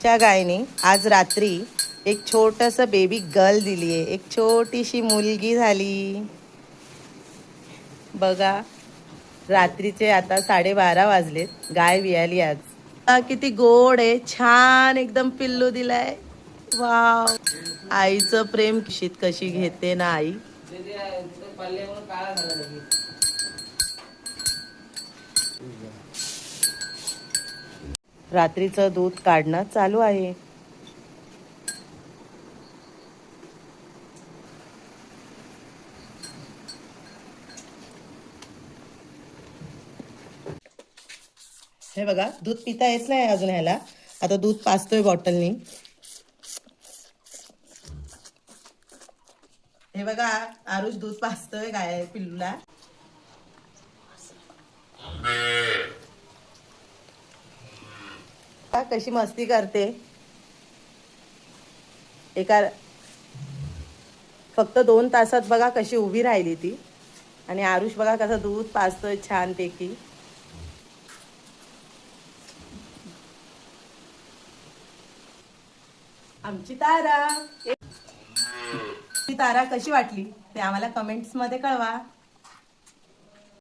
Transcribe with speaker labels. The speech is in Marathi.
Speaker 1: च्या गायने आज रात्री एक छोटस बेबी गर्ल दिली आहे, एक छोटीशी मुलगी झाली बघा. रात्रीचे आता 12:30 वाजलेत. गाय वियाली आज. किती गोड आहे, छान एकदम पिल्लू दिलाय. वाव, आईचं प्रेम शीत कशी घेते ना आई. रात्रीचं दूध काढणं चालू आहे. हे बघा, दूध पिता येत नाही अजून ह्याला. आता दूध पाजतोय बॉटलनी. हे बघा, आरुष दूध पाजतोय गाय पिल्लूला. कशी मस्ती करते. एका फक्त 2 तासात बघा कशी उभी राहिली ती. आणि आरुष बघा कसं दूध पाजतोय छान पैकी. आमची तारा. ती तारा कशी वाटली ते आम्हाला कमेंट्स मध्ये कळवा.